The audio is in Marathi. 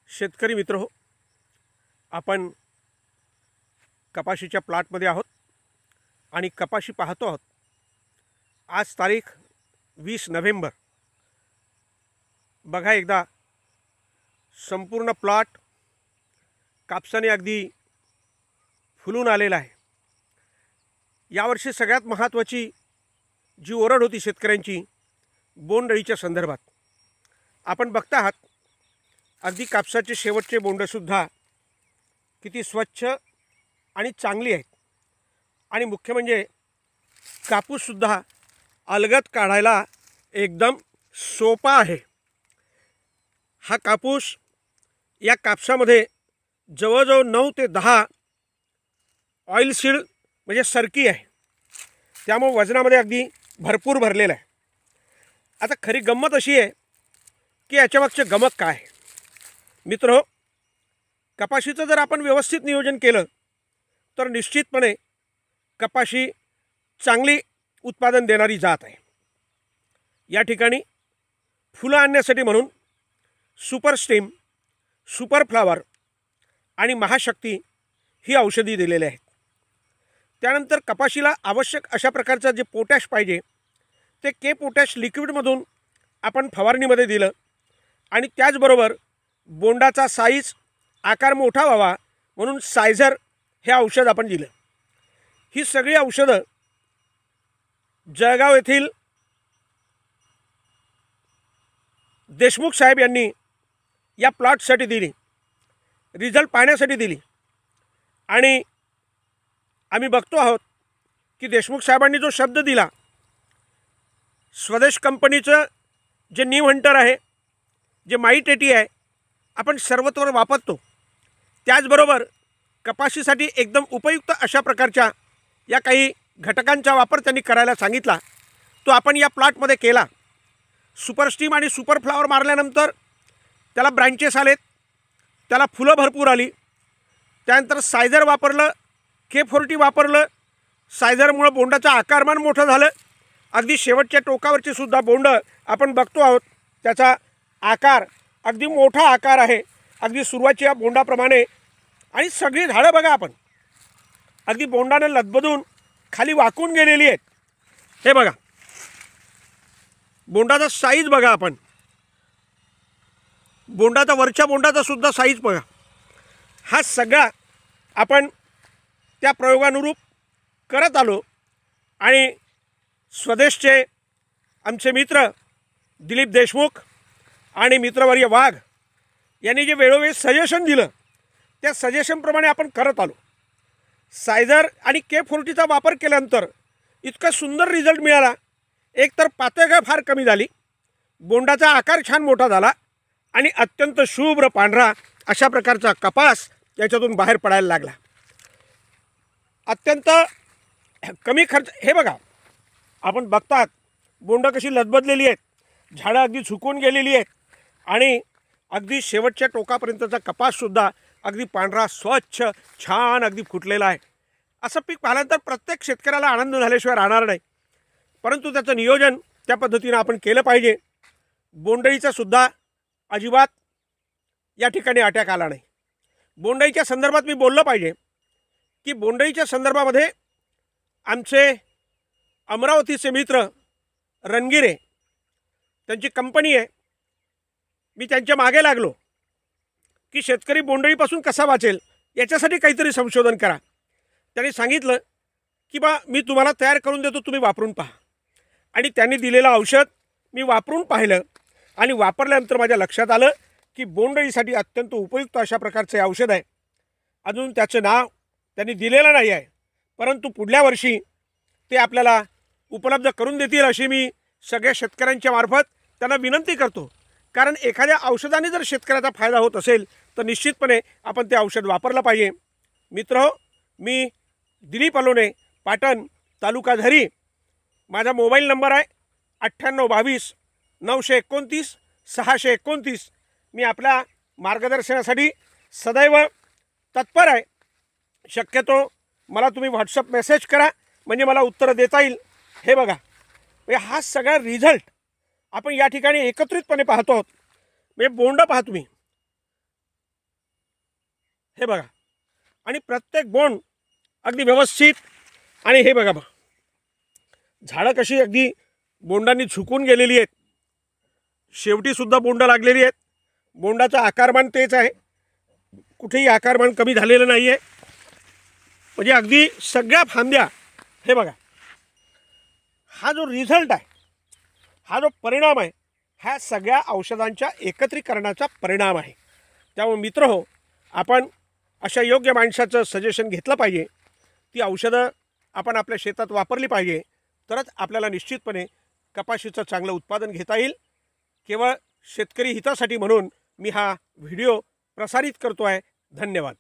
शेतकरी मित्र हो, आपण कपाशीच्या प्लॉटमध्ये आहोत आणि कपाशी पाहतो आहोत। आज तारीख 20 नोव्हेंबर। बघा एकदा संपूर्ण प्लॉट कापसाने अगदी फुलून आलेला आहे। यावर्षी सगळ्यात महत्त्वाची जी ओरड होती शेतकऱ्यांची बोंडअळीच्या संदर्भात, आपण बघता आहात अगदी कापसाचे शेवटचे बोंडसुद्धा किती स्वच्छ आणि चांगली आहेत आणि मुख्य म्हणजे कापूससुद्धा अलगद काढायला एकदम सोपा आहे। हा कापूस या कापसामध्ये जवळजवळ 9 ते 10 ऑइल सीड म्हणजे सरकी आहे, त्यामुळे वजनामध्ये अगदी भरपूर भरलेला आहे। आता खरी गंमत अशी आहे की याच्यामागचे गमक काय आहे मित्र, कपाशीचं जर आपण व्यवस्थित नियोजन केलं तर निश्चितपणे कपाशी चांगली उत्पादन देणारी जात आहे। या ठिकाणी फुलं आणण्यासाठी म्हणून सुपर स्टीम, सुपर फ्लावर आणि महाशक्ती ही औषधी दिलेली आहेत। त्यानंतर कपाशीला आवश्यक अशा प्रकारचं जे पोटॅश पाहिजे ते के पोटॅश लिक्विडमधून आपण फवारणीमध्ये दिलं आणि त्याचबरोबर बोंडाचा साईज आकार मोठा व्हावा म्हणून सायझर हे औषध आपण दिलं। ही सगळी औषधं जळगाव येथील देशमुख साहेब यांनी या प्लॉटसाठी दिली, रिझल्ट पाहण्यासाठी दिली आणि आम्ही बघतो आहोत की देशमुख साहेबांनी जो शब्द दिला, स्वदेश कंपनीचं जे नीम हंटर आहे, जे माईट 80 आहे, आपण सर्वत्र वापरतो। त्याचबरोबर कपाशीसाठी एकदम उपयुक्त अशा प्रकारच्या या काही घटकांचा वापर त्यांनी करायला सांगितला, तो आपण या प्लॉटमध्ये केला। सुपर स्टीम आणि सुपर फ्लावर मारल्यानंतर त्याला ब्रँचेस आलेत, त्याला फुलं भरपूर आली। त्यानंतर सायझर वापरलं, K40 वापरलं। सायझरमुळे बोंडाचं आकारमान मोठं झालं। अगदी शेवटच्या टोकावरचे सुद्धा बोंड आपण बघतो आहोत, त्याचा आकार अगदी मोठा आकार आहे, अगदी सुरुवातीच्या बोंडाप्रमाणे। आणि सगळी झाडं बघा आपण अगदी बोंडानं लदबदून खाली वाकून गेलेली आहेत। हे बघा बोंडाचा साईज बघा, आपण बोंडाचा वरच्या बोंडाचा सुद्धा साईज बघा। हा सगळा आपण त्या प्रयोगानुरूप करत आलो आणि स्वदेशचे आमचे मित्र दिलीप देशमुख आणि मित्रवर्य वाघ यांनी जे वेळोवेळी सजेशन दिलं त्या सजेशनप्रमाणे आपण करत आलो। सायझर आणि K40चा वापर केल्यानंतर इतका सुंदर रिझल्ट मिळाला। एक तर पातळ फार कमी झाली, बोंडाचा आकार छान मोठा झाला आणि अत्यंत शुभ्र पांढरा अशा प्रकारचा कपास याच्यातून बाहेर पडायला लागला। अत्यंत कमी खर्च। हे बघा आपण बघतात बोंड कशी लदबदलेली आहेत, झाडं अगदी झुकून गेलेली आहेत आणि अगदी शेवटच्या टोकापर्यंतचा कपाससुद्धा अगदी पांढरा स्वच्छ छान अगदी फुटलेला आहे। असं पीक पाहिल्यानंतर प्रत्येक शेतकऱ्याला आनंद झाल्याशिवाय राहणार नाही, परंतु त्याचं नियोजन त्या पद्धतीनं आपण केलं पाहिजे। बोंडअळीचा सुद्धा अजिबात या ठिकाणी अटॅक आला नाही। बोंडअळीच्या संदर्भात मी बोललं पाहिजे की बोंडअळीच्या संदर्भामध्ये आमचे अमरावतीचे मित्र रणगिरे, त्यांची कंपनी आहे, मी त्यांच्या मागे लागलो की शेतकरी बोंडअळीपासून कसा वाचेल याच्यासाठी काहीतरी संशोधन करा। त्यांनी सांगितलं की बा मी तुम्हाला तयार करून देतो, तुम्ही वापरून पहा। आणि त्यांनी दिलेलं औषध मी वापरून पाहिलं आणि वापरल्यानंतर माझ्या लक्षात आलं की बोंडअळीसाठी अत्यंत उपयुक्त अशा प्रकारचं हे औषध आहे। अजून त्याचं नाव त्यांनी दिलेलं नाही आहे, परंतु पुढल्या वर्षी ते आपल्याला उपलब्ध करून देतील अशी मी सगळ्या शेतकऱ्यांच्या मार्फत त्यांना विनंती करतो। कारण एखाद्या औषधाने जर शेतकऱ्याचा फायदा होत असेल तर निश्चितपणे आपण ते औषध वापरलं पाहिजे। मित्र, मी दिलीप अलोने, पाटण, तालुका झरी। माझा मोबाईल नंबर आहे 9822 929 629। मी आपल्या मार्गदर्शनासाठी सदैव तत्पर आहे। शक्यतो मला तुम्ही व्हॉट्सअप मेसेज करा, म्हणजे मला उत्तर देता येईल। हे बघा हा सगळा रिझल्ट आपण या ठिकाणी एकत्रितपणे पाहतो आहोत। म्हणजे बोंड पहा तुम्ही, हे बघा, आणि प्रत्येक बोंड अगदी व्यवस्थित. आणि हे बघा झाडं कशी अगदी बोंडांनी झुकून गेलेली आहेत. शेवटीसुद्धा बोंड लागलेली आहेत. बोंडाचा आकारमान तेच आहे, कुठेही आकारमान कमी झालेलं नाही आहे. म्हणजे अगदी सगळ्या फांद्या, हे बघा, हा जो रिझल्ट आहे, हा जो परिणाम आहे, ह्या सगळ्या औषधांच्या एकत्रीकरणाचा परिणाम आहे. त्यामुळे मित्रहो, आपण अशा योग्य माणसाचं सजेशन घेतलं पाहिजे. ती औषधं आपण आपल्या शेतात वापरली पाहिजे, तरच आपल्याला निश्चितपणे कपाशीचं चांगलं उत्पादन घेता येईल. केवळ शेतकरी हितासाठी म्हणून मी हा व्हिडिओ प्रसारित करतो आहे. धन्यवाद.